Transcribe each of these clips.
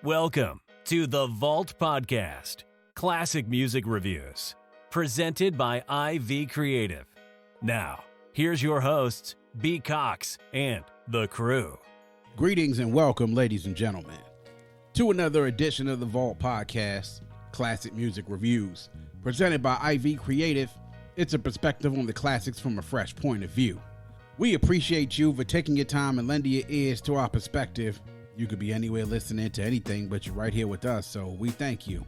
Welcome to the Vault Podcast, classic music reviews, presented by IV Creative. Now, here's your hosts, B. Cox and the crew. Greetings and welcome, ladies and gentlemen, to another edition of the Vault Podcast, classic music reviews, presented by IV Creative. It's a perspective on the classics from a fresh point of view. We appreciate you for taking your time and lending your ears to our perspective. You could be anywhere listening to anything, but you're right here with us, so we thank you.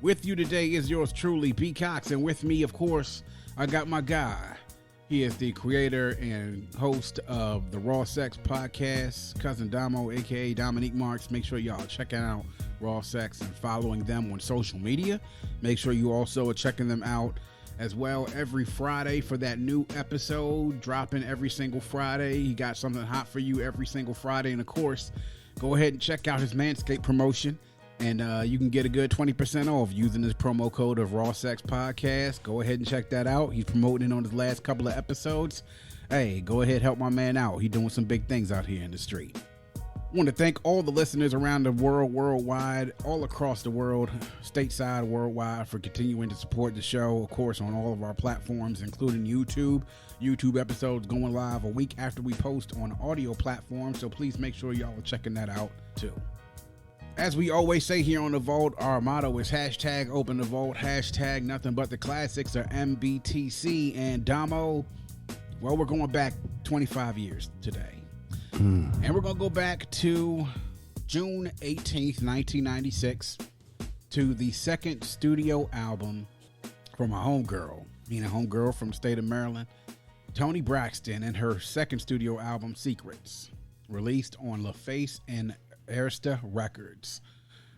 With you today is yours truly, B. Cox, and with me, of course, I got my guy. He is the creator and host of the Raw Sex podcast, Cox and Domo, a.k.a. Dominique Marks. Make sure y'all checking out Raw Sex and following them on social media. Make sure you also are checking them out as well every Friday for that new episode, dropping every single Friday. He got something hot for you every single Friday, and of course, go ahead and check out his Manscaped promotion, and you can get a good 20% off using this promo code of Raw Sex Podcast. Go ahead and check that out. He's promoting it on his last couple of episodes. Hey, go ahead, help my man out. He's doing some big things out here in the street. I want to thank all the listeners around the world, worldwide, all across the world, stateside, worldwide, for continuing to support the show, of course, on all of our platforms, including YouTube. YouTube episodes going live a week after we post on audio platforms, so please make sure y'all are checking that out, too. As we always say here on The Vault, our motto is hashtag open the vault, hashtag nothing but the classics, or MBTC. And Damo, well, we're going back 25 years today. And we're going to go back to June 18th, 1996, to the second studio album from a homegirl from the state of Maryland, Toni Braxton, and her second studio album, Secrets, released on LaFace and Arista Records.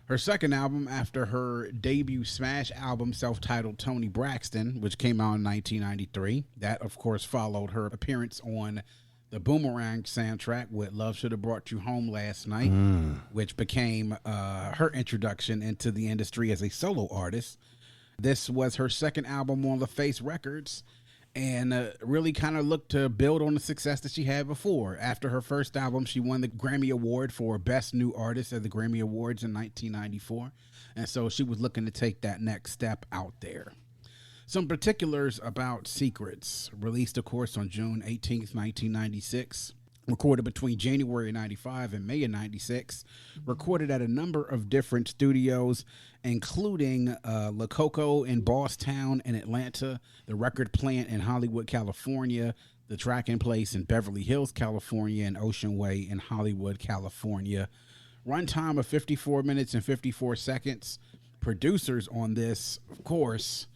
Her second album after her debut smash album, self-titled Toni Braxton, which came out in 1993. That, of course, followed her appearance on the Boomerang soundtrack with Love Should Have Brought You Home Last Night, which became her introduction into the industry as a solo artist. This was her second album on LaFace Records, and really kind of looked to build on the success that she had before. After her first album, she won the Grammy Award for Best New Artist at the Grammy Awards in 1994, and so she was looking to take that next step out there. Some particulars about Secrets, released, of course, on June 18th, 1996, recorded between January 95 and May of 96, recorded at a number of different studios, including La Coco in Bosstown in Atlanta, the Record Plant in Hollywood, California, the Tracking Place in Beverly Hills, California, and Ocean Way in Hollywood, California. Runtime of 54 minutes and 54 seconds. Producers on this, of course,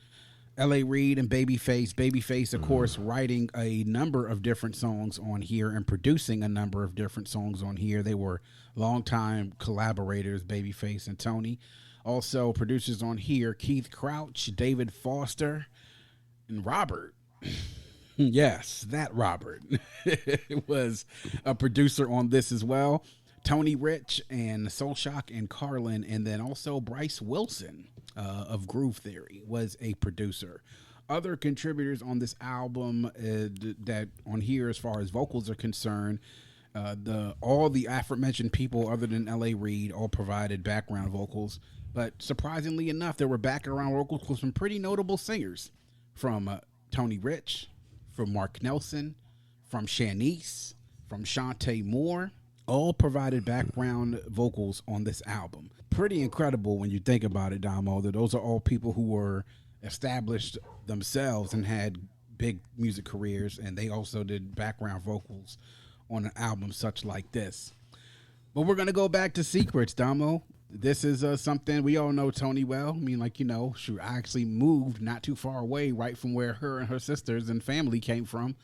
L.A. Reid and Babyface. Babyface, of course, writing a number of different songs on here and producing a number of different songs on here. They were longtime collaborators, Babyface and Toni. Also, producers on here, Keith Crouch, David Foster, and Robert. Yes, that Robert was a producer on this as well. Tony Rich and Soul Shock and Carlin, and then also Bryce Wilson of Groove Theory was a producer. Other contributors on this album that on here, as far as vocals are concerned, all the aforementioned people other than L.A. Reid all provided background vocals. But surprisingly enough, there were background vocals with some pretty notable singers, from Tony Rich, from Mark Nelson, from Shanice, from Shantae Moore. All provided background vocals on this album. Pretty incredible when you think about it, Damo, that those are all people who were established themselves and had big music careers, and they also did background vocals on an album such like this. But we're going to go back to Secrets, Damo. This is something we all know Toni well. I mean, she actually moved not too far away, right from where her and her sisters and family came from.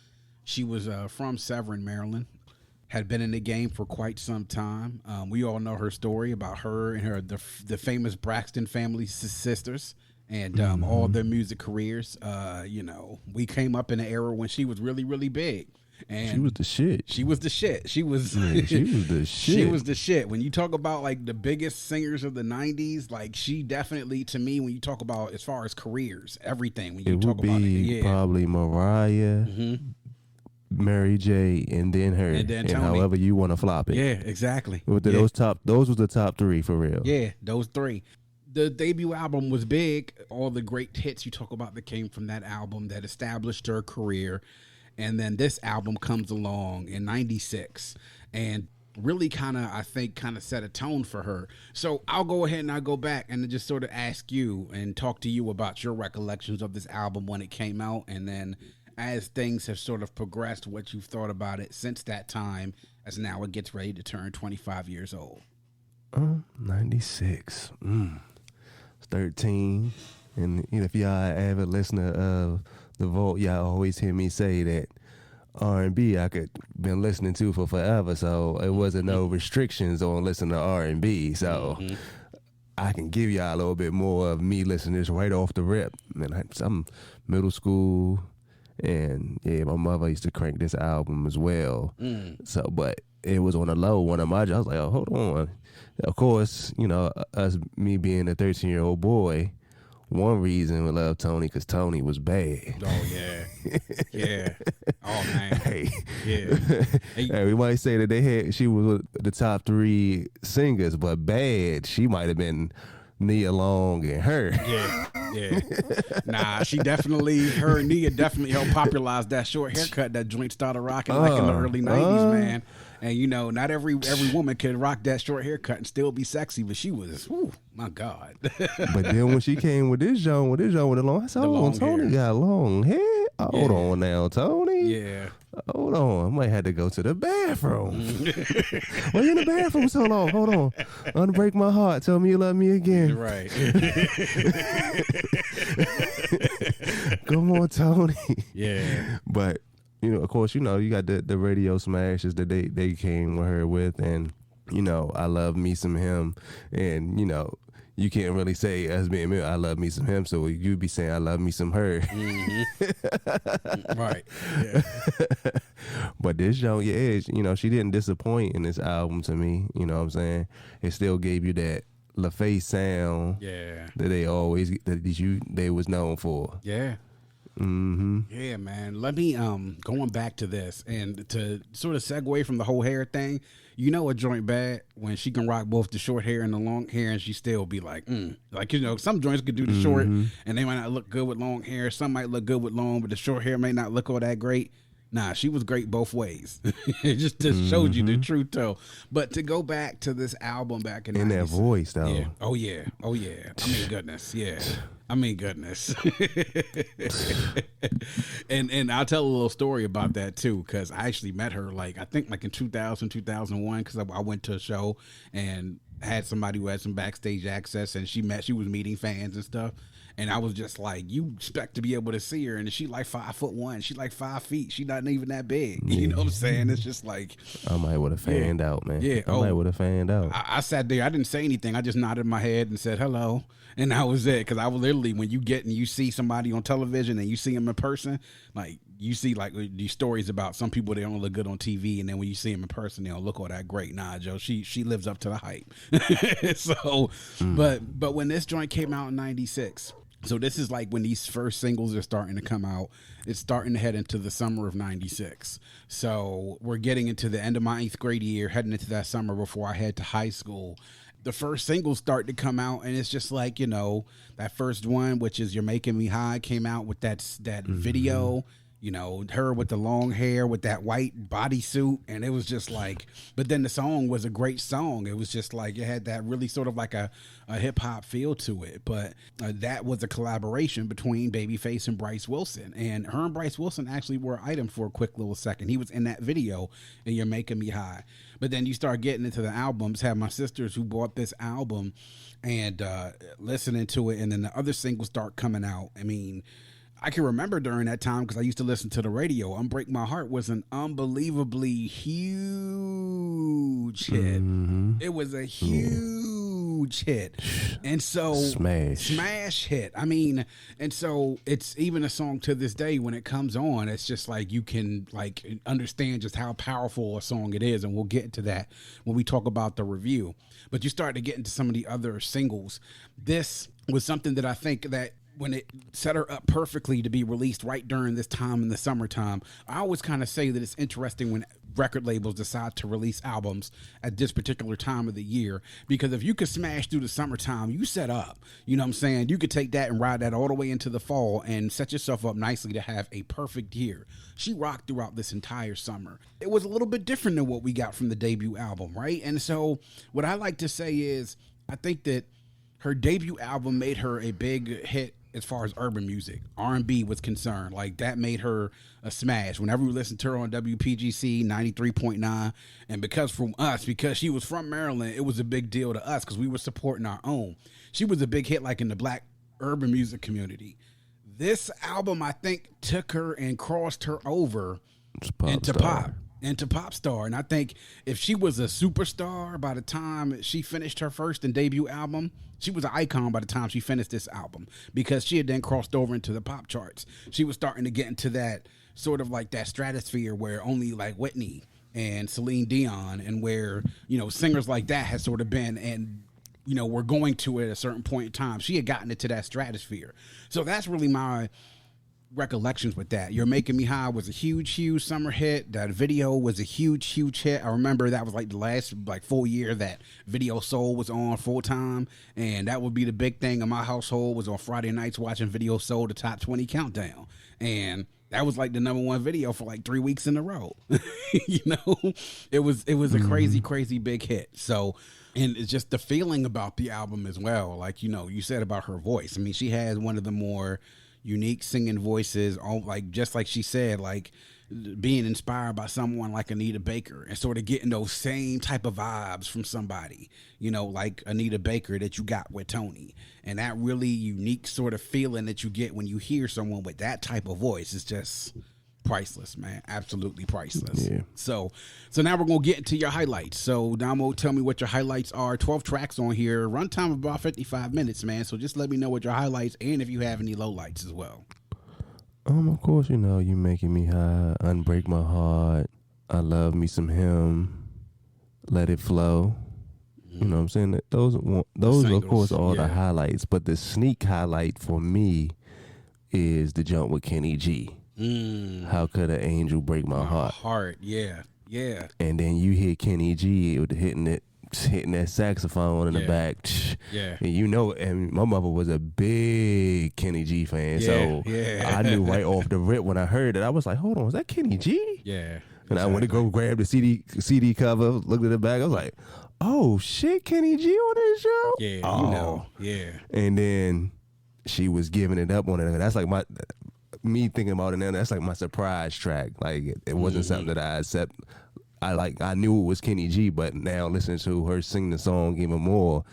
She was from Severn, Maryland. Had been in the game for quite some time. We all know her story about her and the famous Braxton family sisters and all their music careers. We came up in an era when she was really, really big. And she was the shit. She was the shit. She was the shit. She was the shit. When you talk about like the biggest singers of the 90s, like she definitely, to me, when you talk about as far as careers, everything, when you talk about it, probably Mariah, Mary J, and then her, and Toni. however you want to flop it. Yeah, exactly. Those was the top three for real. Yeah, those three. The debut album was big. All the great hits you talk about that came from that album that established her career. And then this album comes along in 96 and really kind of set a tone for her. So I'll go ahead and I'll go back and just sort of ask you and talk to you about your recollections of this album when it came out. And then as things have sort of progressed, what you've thought about it since that time, as now it gets ready to turn 25 years old. 96. 13. And if y'all avid listener of The Vault, y'all always hear me say that R&B I could been listening to for forever, so it wasn't no restrictions on listening to R&B. So I can give y'all a little bit more of me listening to this right off the rip. And I'm middle school, and yeah, my mother used to crank this album as well. So, but it was on the low. One of my jobs, I was like, oh, hold on. Of course, me being a 13-year-old boy, one reason we love Toni because Toni was bad. Oh yeah, yeah. Oh man, yeah. Hey, we might say that she was the top 3 singers, but bad. She might have been Nia Long and her. Yeah. Nah, her and Nia definitely helped popularize that short haircut. That joint started rocking like in the early 90s, man. And not every woman can rock that short haircut and still be sexy, but she was, my God. But then when she came with this joint with the long, I said, Toni got long hair. Hold on now, Toni. Yeah. Hold on. I might have to go to the bathroom. Why you in the bathroom so long? Hold on. Unbreak my heart. Tell me you love me again. Right. Come on, Toni. Yeah. But, of course, you got the radio smashes that they came with her with. And, I love me some him. And, you can't really say as being me, I love me some him, so you'd be saying I love me some her. Right. Yeah. But this joint, she didn't disappoint in this album to me. You know what I'm saying? It still gave you that LaFace sound that they was known for. Yeah. Yeah, man. Let me going back to this and to sort of segue from the whole hair thing. A joint bad when she can rock both the short hair and the long hair, and she still be like, some joints could do the short and they might not look good with long hair. Some might look good with long, but the short hair may not look all that great. Nah, she was great both ways. It just showed you the true toe. But to go back to this album back in that voice, though. Yeah. Oh, yeah. I mean, goodness. Yeah. Goodness. and I'll tell a little story about that, too, because I actually met her, I think in 2000, 2001, because I went to a show and had somebody who had some backstage access, and she was meeting fans and stuff. And I was just like, you expect to be able to see her, and she 5'1", she 5 feet, she not even that big. You know what I'm saying? It's just like I might would have fanned out, man. Yeah, I might would have fanned out. I sat there, I didn't say anything. I just nodded my head and said hello, and that was it. Because I was literally, when you get and you see somebody on television and you see them in person, you see these stories about some people, they don't look good on TV, and then when you see them in person, they don't look all that great. Nah, Joe, she lives up to the hype. So, but when this joint came out in 96. So this is when these first singles are starting to come out. It's starting to head into the summer of 96. So we're getting into the end of my 8th grade year, heading into that summer before I head to high school. The first singles start to come out, and it's just that first one, which is You're Making Me High, came out with that video. Her with the long hair with that white bodysuit, and it was just but then the song was a great song. It was just it had that really sort of a hip hop feel to it. But that was a collaboration between Babyface and Bryce Wilson, and her and Bryce Wilson actually were an item for a quick little second. He was in that video, and You're Making Me High. But then you start getting into the albums. Have my sisters who bought this album and listening to it, and then the other singles start coming out. I mean, I can remember during that time because I used to listen to the radio. Unbreak My Heart was an unbelievably huge hit. It was a huge hit. And so smash hit. I mean, and so it's even a song to this day when it comes on, it's just you can understand just how powerful a song it is. And we'll get into that when we talk about the review. But you start to get into some of the other singles. This was something that I think that when it set her up perfectly to be released right during this time in the summertime. I always kind of say that it's interesting when record labels decide to release albums at this particular time of the year, because if you could smash through the summertime, you set up, you know what I'm saying? You could take that and ride that all the way into the fall and set yourself up nicely to have a perfect year. She rocked throughout this entire summer. It was a little bit different than what we got from the debut album, right? And so what I like to say is, I think that her debut album made her a big hit as far as urban music, R&B was concerned. Like, that made her a smash. Whenever we listened to her on WPGC 93.9, and because she was from Maryland, it was a big deal to us because we were supporting our own. She was a big hit, like, in the black urban music community. This album, I think, took her and crossed her over into pop star. And I think if she was a superstar by the time she finished her first and debut album, she was an icon by the time she finished this album, because she had then crossed over into the pop charts. She was starting to get into that sort of like that stratosphere where only like Whitney and Celine Dion, and where, you know, singers like that had sort of been, and, you know, we're going to it at a certain point in time. She had gotten into that stratosphere. So that's really my recollections with that. You're Making Me High was a huge summer hit. That video was a huge hit. I remember that was like the last like full year that Video Soul was on full time, and that would be the big thing in my household, was on Friday nights watching Video Soul, the top 20 countdown, and that was like the #1 video for like 3 weeks in a row. You know, it was a crazy big hit. So, and it's just the feeling about the album as well. Like, you know, you said about her voice. I mean, she has one of the more unique singing voices, like, just like she said, like being inspired by someone like Anita Baker, and sort of getting those same type of vibes from somebody, you know, like Anita Baker that you got with Toni. And that really unique sort of feeling that you get when you hear someone with that type of voice is just priceless, man. Absolutely priceless. Yeah. So now we're going to get into your highlights. So Damo, tell me what your highlights are. 12 tracks on here, runtime of about 55 minutes, man. So just let me know what your highlights, and if you have any lowlights as well. Of course, you know, You Making Me High, Unbreak My Heart, I Love Me Some Him, Let It Flow. You know what I'm saying? Those of course, are all the highlights. But the sneak highlight for me is the jump with Kenny G. How Could an Angel Break My Heart? Yeah. And then you hear Kenny G hitting that saxophone in the back. Yeah. And you know, and my mother was a big Kenny G fan. So I knew right off the rip when I heard it. I was like, hold on, is that Kenny G? Yeah. And I went to go grab the CD cover, looked at the back. I was like, oh shit, Kenny G on this show? Yeah, you know. Yeah. And then she was giving it up on it. That's like me thinking about it now, that's like my surprise track. Like, it wasn't something that I accept. I knew it was Kenny G, but now listening to her sing the song even more,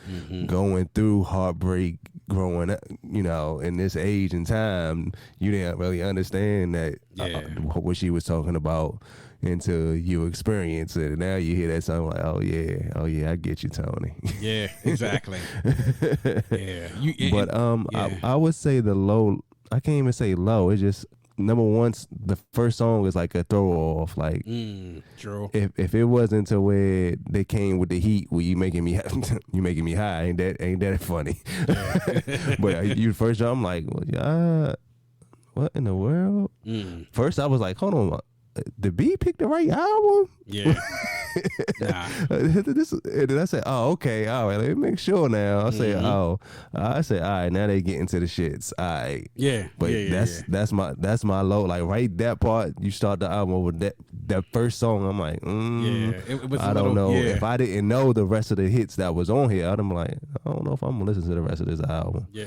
going through heartbreak, growing up, you know, in this age and time, you didn't really understand that what she was talking about until you experience it. And now you hear that song, like, oh yeah, I get you, Toni. Yeah, exactly. I would say the low. I can't even say low. It's just #1. The first song is like a throw off. Like, true. If it wasn't to where they came with the heat, where you making me high, ain't that funny? But you first jump, I'm like, well, what in the world? First I was like, hold on, did B pick the right album? Yeah. Then I said, oh, okay, all right, let me make sure now. I say, all right, now they get into the shits. All right. Yeah. But that's my low. Like, right, that part, you start the album with that first song, I'm like, it was I don't know. If I didn't know the rest of the hits that was on here, I'd be like, I don't know if I'm gonna listen to the rest of this album. Yeah.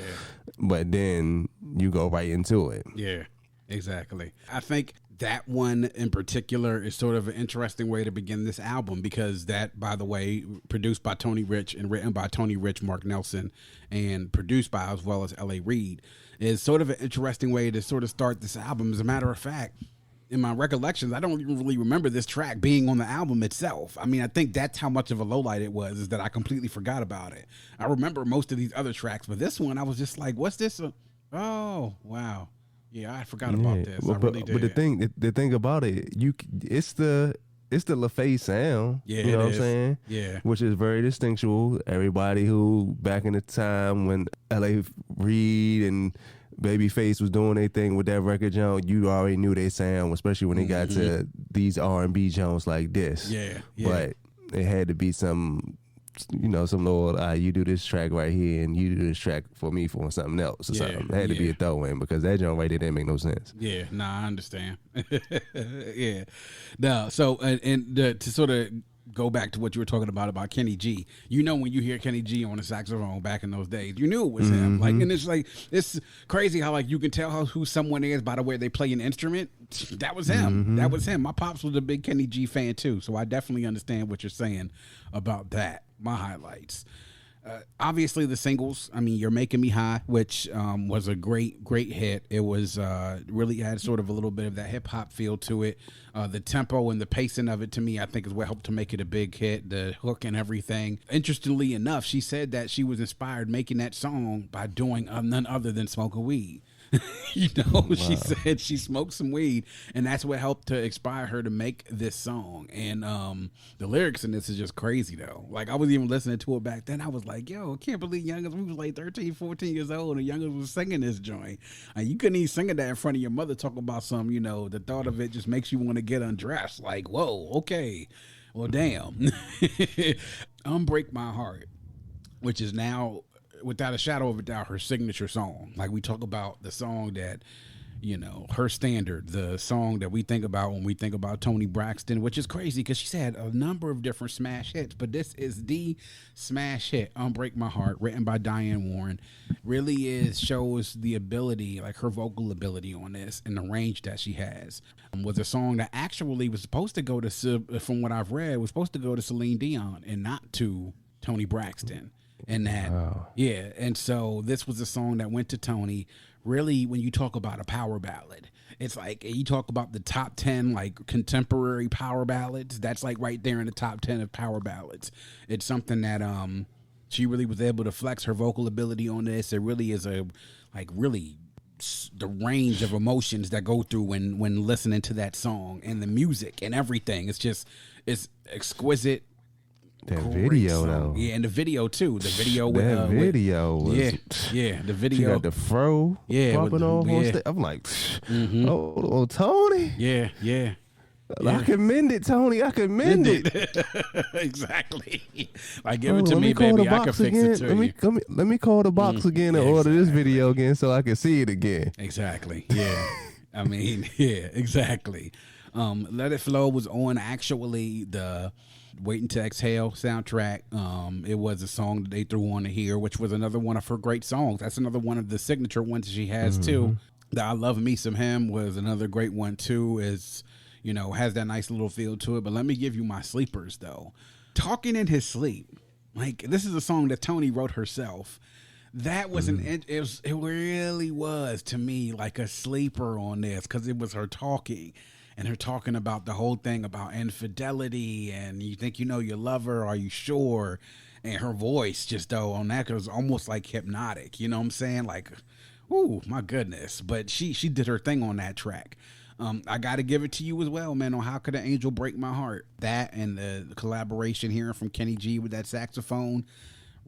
But then you go right into it. Yeah, exactly. I think that one in particular is sort of an interesting way to begin this album, because that, by the way, produced by Tony Rich and written by Tony Rich, Mark Nelson, and produced by as well as L.A. Reid, is sort of an interesting way to sort of start this album. As a matter of fact, in my recollections, I don't even really remember this track being on the album itself. I mean, I think that's how much of a lowlight it was, is that I completely forgot about it. I remember most of these other tracks, but this one, I was just like, what's this? Oh, wow. Yeah, I forgot about this. I really did. But the thing about it, it's the LaFace sound. Yeah, you know what I'm saying? Yeah, which is very distinctual. Everybody who back in the time when L.A. Reid and Babyface was doing their thing with that record, Jones, you already knew their sound, especially when they got to these R&B Jones like this. Yeah. But it had to be some little, you do this track right here and you do this track for me for something else or something. It had to be a throw-in because that joint right there didn't make no sense. Yeah, I understand. Yeah. No, so, and to sort of go back to what you were talking about Kenny G, when you hear Kenny G on a saxophone back in those days, you knew it was him. Like, and it's crazy how like you can tell who someone is by the way they play an instrument. That was him. That was him. My pops was a big Kenny G fan too, so I definitely understand what you're saying about that. My highlights. Obviously the singles, You're Making Me High, which was a great hit. It was really had sort of a little bit of that hip hop feel to it. The tempo and the pacing of it, to me, I think is what helped to make it a big hit, the hook and everything. Interestingly enough, she said that she was inspired making that song by doing none other than smoking weed. Wow. She said she smoked some weed, and that's what helped to inspire her to make this song. And the lyrics in this is just crazy, though. Like, I was even listening to it back then. I was like, yo, I can't believe Youngers, we was like 13, 14 years old, and Youngers was singing this joint. And you couldn't even sing that in front of your mother, talk about some, the thought of it just makes you want to get undressed. Like, whoa, okay. Well, damn. Unbreak My Heart, which is now, without a shadow of a doubt, her signature song. Like, we talk about the song that, her standard, the song that we think about when we think about Toni Braxton, which is crazy because she's had a number of different smash hits, but this is the smash hit, Unbreak My Heart, written by Diane Warren. Really shows the ability, like her vocal ability on this and the range that she has. Was a song that actually was supposed to go to, from what I've read, was supposed to go to Celine Dion and not to Toni Braxton. And that, and so this was a song that went to Toni. Really, when you talk about a power ballad, it's like you talk about the top 10 like contemporary power ballads. That's like right there in the top 10 of power ballads. It's something that she really was able to flex her vocal ability on this. It really is the range of emotions that go through when listening to that song, and the music and everything. It's exquisite. That video song. though, and the video too. The video with that video was, the video. She got the fro, popping off on stage. I'm like, oh, Toni, yeah. I commend it, Toni. I commend it. Exactly. Like, give it to me, baby. I can fix it to you. Let me call the box again and order this video again so I can see it again. Exactly. Yeah. Exactly. Let It Flow was on actually the Waiting to Exhale soundtrack. It was a song that they threw on here, which was another one of her great songs. That's another one of the signature ones she has too. The I Love Me Some Him was another great one too. Is has that nice little feel to it. But let me give you my sleepers though. Talking in His Sleep, like, this is a song that Toni wrote herself. That was it really was to me like a sleeper on this, because it was her talking. And her talking about the whole thing about infidelity, and you think you know your lover, are you sure? And her voice just though on that was almost like hypnotic. You know what I'm saying? Like, ooh, my goodness. But she did her thing on that track. I got to give it to you as well, man, on How Could an Angel Break My Heart. That and the collaboration hearing from Kenny G with that saxophone.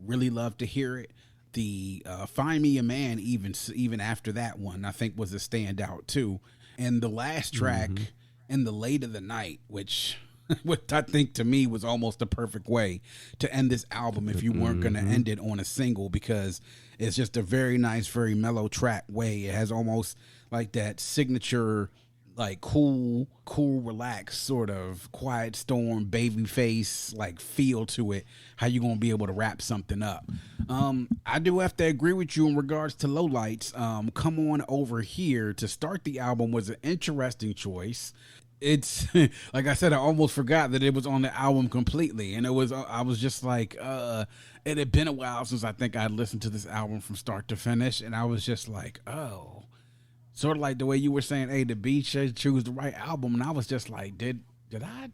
Really love to hear it. The Find Me a Man, even after that one, I think was a standout too. And the last track, In the Late of the Night, which I think to me was almost the perfect way to end this album if you weren't going to end it on a single, because it's just a very nice, very mellow track way. It has almost like that signature, like cool, relaxed sort of Quiet Storm, Babyface like feel to it. How you gonna be able to wrap something up? I do have to agree with you in regards to lowlights. Come On Over Here to start the album was an interesting choice. It's like I said, I almost forgot that it was on the album completely, and I was just like, it had been a while since I think I'd listened to this album from start to finish, and I was just like, oh. Sort of like the way you were saying, hey, the B should choose the right album. And I was just like, did I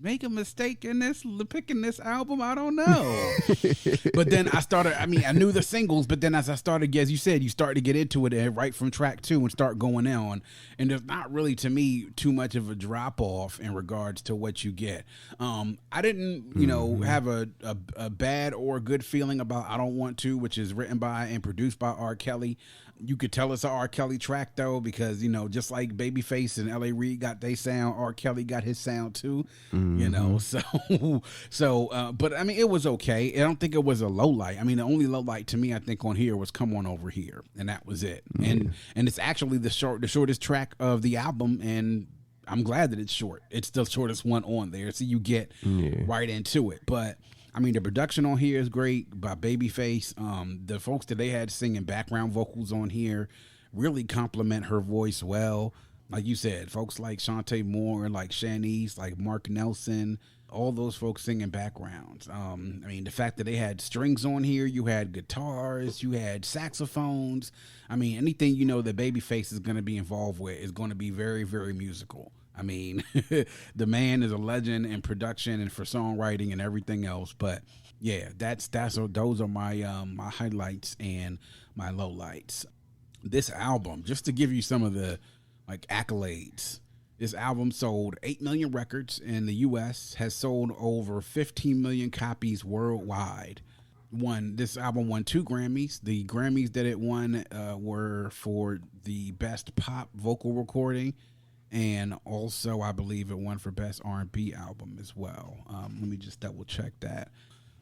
make a mistake in picking this album? I don't know. But then I knew the singles, but then as I started, as you said, you start to get into it right from track 2 and start going on. And there's not really, to me, too much of a drop off in regards to what you get. I didn't, have a bad or good feeling about I Don't Want To, which is written by and produced by R. Kelly. You could tell it's an R. Kelly track, though, because, just like Babyface and L.A. Reid got their sound, R. Kelly got his sound, too, but, I mean, it was okay. I don't think it was a low light. I mean, the only low light to me, I think, on here was Come On Over Here, and that was it. And it's actually the shortest track of the album, and I'm glad that it's short. It's the shortest one on there, so you get right into it. But I mean, the production on here is great by Babyface. The folks that they had singing background vocals on here really complement her voice well. Like you said, folks like Shantae Moore, like Shanice, like Mark Nelson, all those folks singing backgrounds. I mean, the fact that they had strings on here, you had guitars, you had saxophones. I mean, anything that Babyface is going to be involved with is going to be very, very musical. I mean, the man is a legend in production and for songwriting and everything else. But yeah, those are my my highlights and my lowlights. This album, just to give you some of the accolades, this album sold 8 million records in the U.S., has sold over 15 million copies worldwide. This album won 2 Grammys. The Grammys that it won were for the best pop vocal recording. And also, I believe it won for Best R&B Album as well. Let me just double check that.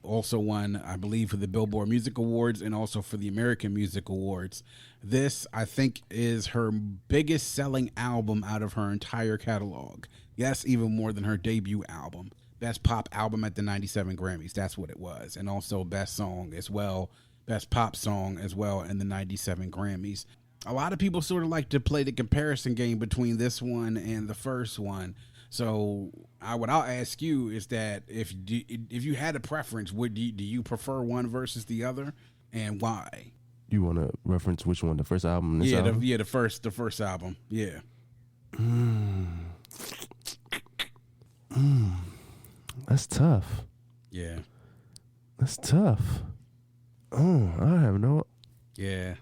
Also won, I believe, for the Billboard Music Awards and also for the American Music Awards. This, I think, is her biggest selling album out of her entire catalog. Yes, even more than her debut album. Best Pop Album at the 97 Grammys. That's what it was. And also Best Song as well. Best Pop Song as well in the 97 Grammys. A lot of people sort of like to play the comparison game between this one and the first one. So what I'll ask you is that if you had a preference, do you prefer one versus the other, and why? You want to reference which one, the first album? This album? The first album. Yeah. That's tough. Yeah. That's tough. Oh, I have no. Yeah.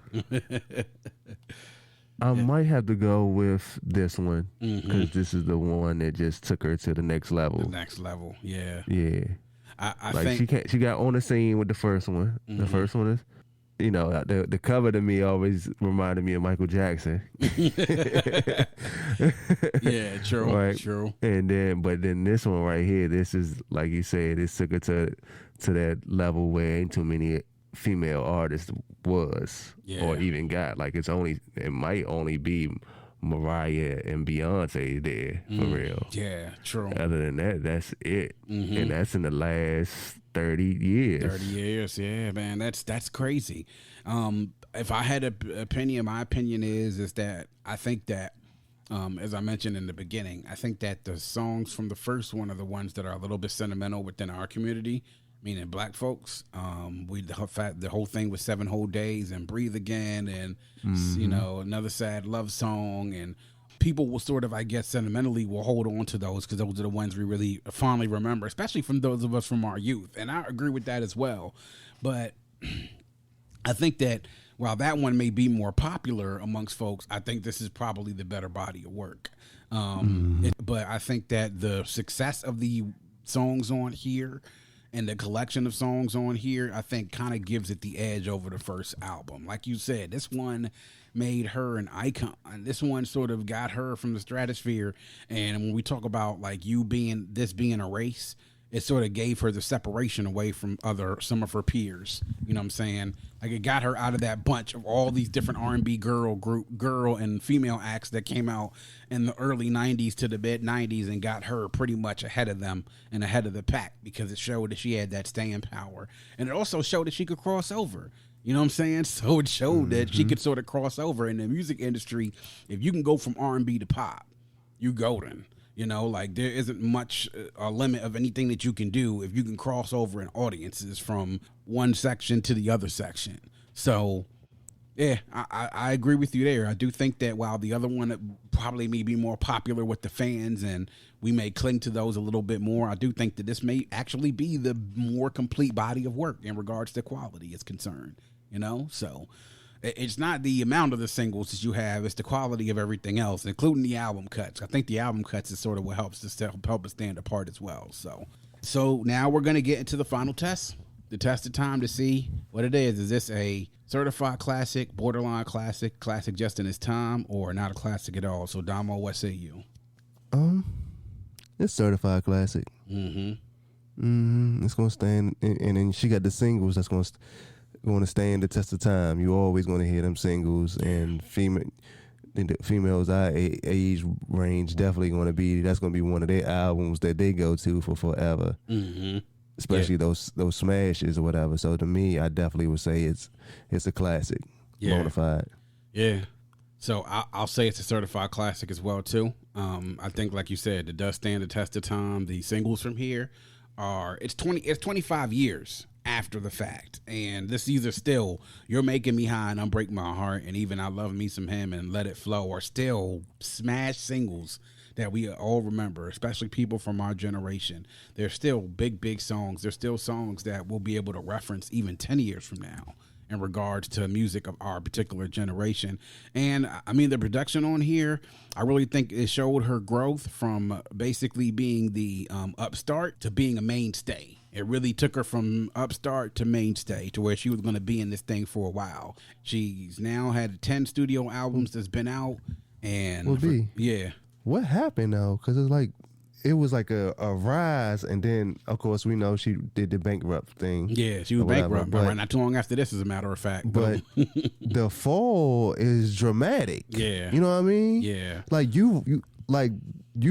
I might have to go with this one because this is the one that just took her to the next level. The next level, yeah. Yeah. I like think she got on the scene with the first one. The first one is, the cover to me always reminded me of Michael Jackson. Yeah, true, right? True. And then this one right here, this is like you said, it took her to that level where ain't too many female artists was or even got. Like it might only be Mariah and Beyonce there for real. Yeah, true. Other than that, that's it. And that's in the last 30 years. 30 years, yeah, man. That's crazy. If I had an opinion, my opinion is that I think that as I mentioned in the beginning, I think that the songs from the first one are the ones that are a little bit sentimental within our community, meaning black folks. The whole thing with 7 Whole Days and Breathe Again and, Another Sad Love Song. And people will sort of, I guess, sentimentally will hold on to those because those are the ones we really fondly remember, especially from those of us from our youth. And I agree with that as well. But I think that while that one may be more popular amongst folks, I think this is probably the better body of work. But I think that the success of the songs on here and the collection of songs on here, I think kind of gives it the edge over the first album. Like you said, this one made her an icon. This one sort of got her from the stratosphere. And when we talk about like being a race, it sort of gave her the separation away from some of her peers. You know what I'm saying? Like it got her out of that bunch of all these different R&B girl and female acts that came out in the early 90s to the mid 90s and got her pretty much ahead of them and ahead of the pack because it showed that she had that staying power. And it also showed that she could cross over. You know what I'm saying? So it showed that she could sort of cross over in the music industry. If you can go from R&B to pop, you golden. You know, like there isn't much a limit of anything that you can do if you can cross over in audiences from one section to the other section. So Yeah, I agree with you there. I do think that while the other one probably may be more popular with the fans and we may cling to those a little bit more, I do think that this may actually be the more complete body of work in regards to quality is concerned, you know? So it's not the amount of the singles that you have, it's the quality of everything else, including the album cuts. I think the album cuts is sort of what helps to help us stand apart as well. So now we're going to get into the final test, the test of time to see what it is. Is this a certified classic, borderline classic, classic just in its time, or not a classic at all? So, Damo, what say you? It's certified classic. It's gonna stand, and then she got the singles that's gonna stand the test of time. You always gonna hear them singles, and the females our age range definitely gonna be. That's gonna be one of their albums that they go to for forever. Especially those smashes or whatever. So to me, I definitely would say it's a classic, bona fide. Yeah. So I'll say it's a certified classic as well too. I think, like you said, it does stand the test of time. The singles from here it's 25 years after the fact, and these are still You're Making Me High and Unbreak My Heart, and even I Love Me Some Him and Let It Flow are still smash singles that we all remember, especially people from our generation. They're still big songs. They're still songs that we'll be able to reference even 10 years from now in regards to music of our particular generation. And I mean, the production on here, I really think it showed her growth from basically being the upstart to being a mainstay. It really took her from upstart to mainstay to where she was going to be in this thing for a while. She's now had 10 studio albums that's been out. And yeah. What happened though? Because it was like a rise, and then of course we know she did the bankrupt thing. Yeah, she was bankrupt, but not too long after this, as a matter of fact. But the fall is dramatic. Yeah, you know what I mean? Yeah, like you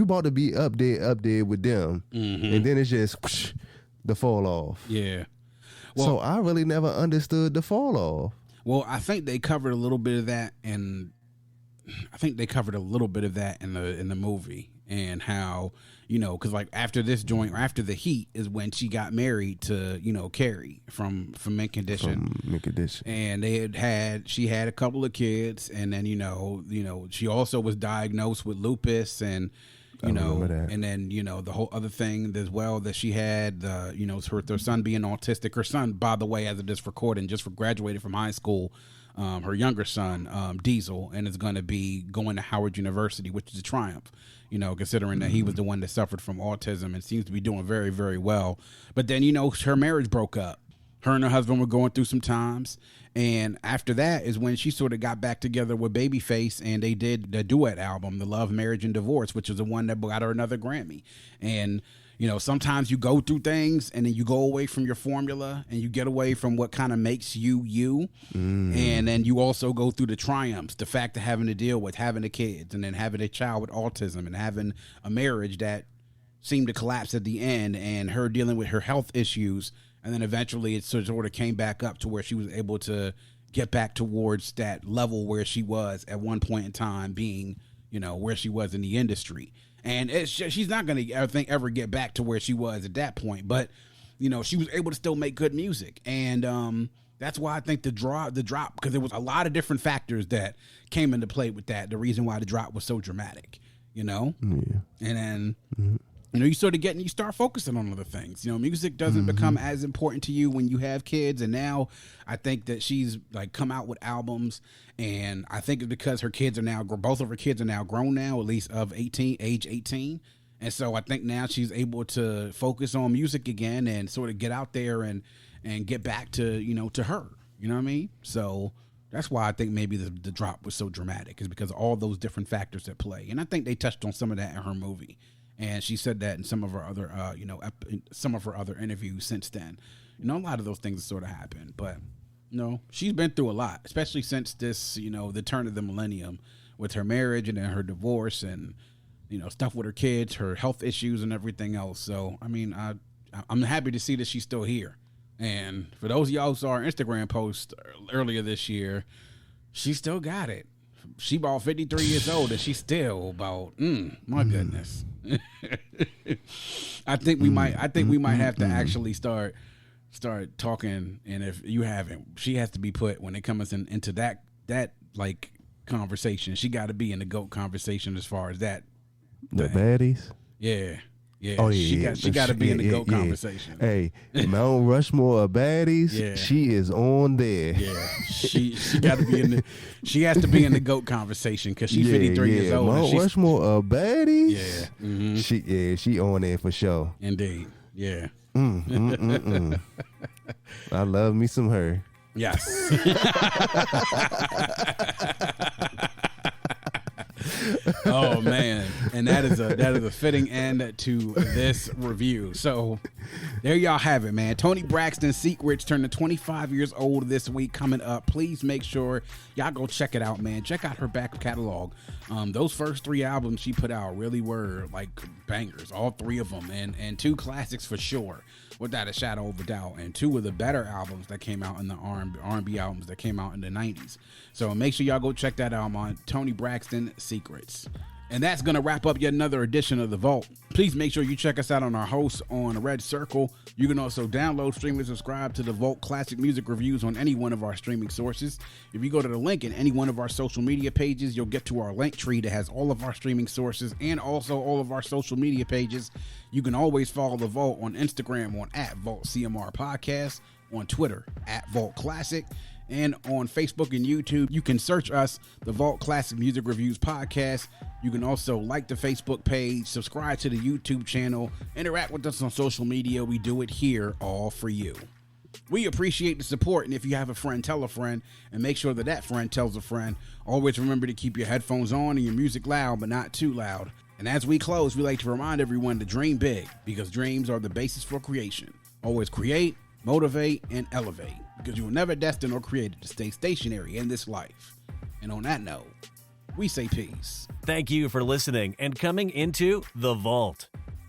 about to be up there with them, and then it's just whoosh, the fall off. Yeah. Well, so I really never understood the fall off. Well, I think they covered a little bit of that, in the movie, and how, you know, because like after this joint, or after The Heat, is when she got married to, you know, Carrie from Mint Condition. And she had a couple of kids, and then you know she also was diagnosed with lupus, and you know, and then you know the whole other thing as well that she had, you know, her son being autistic. Her son, by the way, as of this recording, just graduated from high school. Her younger son, Diesel, and is going to be going to Howard University, which is a triumph, you know, considering that he was the one that suffered from autism and seems to be doing very, very well. But then, you know, her marriage broke up. Her and her husband were going through some times. And after that is when she sort of got back together with Babyface, and they did the duet album, The Love, Marriage, and Divorce, which was the one that got her another Grammy. And you know, sometimes you go through things and then you go away from your formula and you get away from what kind of makes you. And then you also go through the triumphs, the fact of having to deal with having the kids and then having a child with autism and having a marriage that seemed to collapse at the end, and her dealing with her health issues. And then eventually it sort of came back up to where she was able to get back towards that level where she was at one point in time, being, you know, where she was in the industry. And she's not going to, I think, ever get back to where she was at that point. But, you know, she was able to still make good music. And that's why I think the drop, because there was a lot of different factors that came into play with that. The reason why the drop was so dramatic, you know? Yeah. And then, you know, you start focusing on other things. You know, music doesn't become as important to you when you have kids. And now I think that she's like come out with albums, and I think it's because both of her kids are now grown now, at least of age 18. And so I think now she's able to focus on music again and sort of get out there and get back to, you know, to her, you know what I mean? So that's why I think maybe the drop was so dramatic, is because of all those different factors at play. And I think they touched on some of that in her movie. And she said that in some of her other, some of her other interviews since then. You know, a lot of those things sort of happened. But, you know, she's been through a lot, especially since this, you know, the turn of the millennium with her marriage and then her divorce and, you know, stuff with her kids, her health issues and everything else. So, I mean, I'm happy to see that she's still here. And for those of y'all who saw her Instagram post earlier this year, she still got it. She about 53 years old, and she's still about, my goodness. I think we might have to actually start talking. And if you haven't, she has to be put, when it comes into that that like conversation. She got to be in the GOAT conversation as far as that. The thing. baddies? Yeah. Yeah. Oh, yeah. She got to be in the GOAT conversation. Hey, Mount Rushmore of baddies, she is on there. Yeah. She got to be in the, she has to be in the GOAT conversation because she's 53 years old. Mount Rushmore of baddies? Yeah. Mm-hmm. She on there for sure. Indeed. Yeah. I love me some her. Yes. Oh man, and that is a fitting end to this review. So there y'all have it, man. Toni Braxton Secrets turned 25 years old this week coming up. Please make sure y'all go check it out, man. Check out her back catalog. Those first 3 albums she put out really were like bangers, all 3 of them, and 2 classics for sure, without a shadow of a doubt, and 2 of the better albums that came out in the R&B albums that came out in the 90s. So make sure y'all go check that out on Toni Braxton Secrets. And that's going to wrap up yet another edition of The Vault. Please make sure you check us out on our hosts on Red Circle. You can also download, stream, and subscribe to The Vault Classic Music Reviews on any one of our streaming sources. If you go to the link in any one of our social media pages, you'll get to our link tree that has all of our streaming sources and also all of our social media pages. You can always follow The Vault on Instagram on @VaultCMR Podcast, on Twitter @VaultClassic, and on Facebook and YouTube. You can search us, The Vault Classic Music Reviews Podcast. You can also like the Facebook page, subscribe to the YouTube channel, interact with us on social media. We do it here all for you. We appreciate the support, and if you have a friend, tell a friend, and make sure that that friend tells a friend. Always remember to keep your headphones on and your music loud, but not too loud. And as we close, we like to remind everyone to dream big, because dreams are the basis for creation. Always create, motivate, and elevate, because you were never destined or created to stay stationary in this life. And on that note, we say peace. Thank you for listening and coming into The Vault.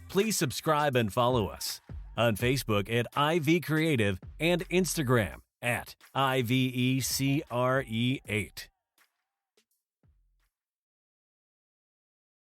Please subscribe and follow us on Facebook at IV Creative and Instagram at IVECRE8.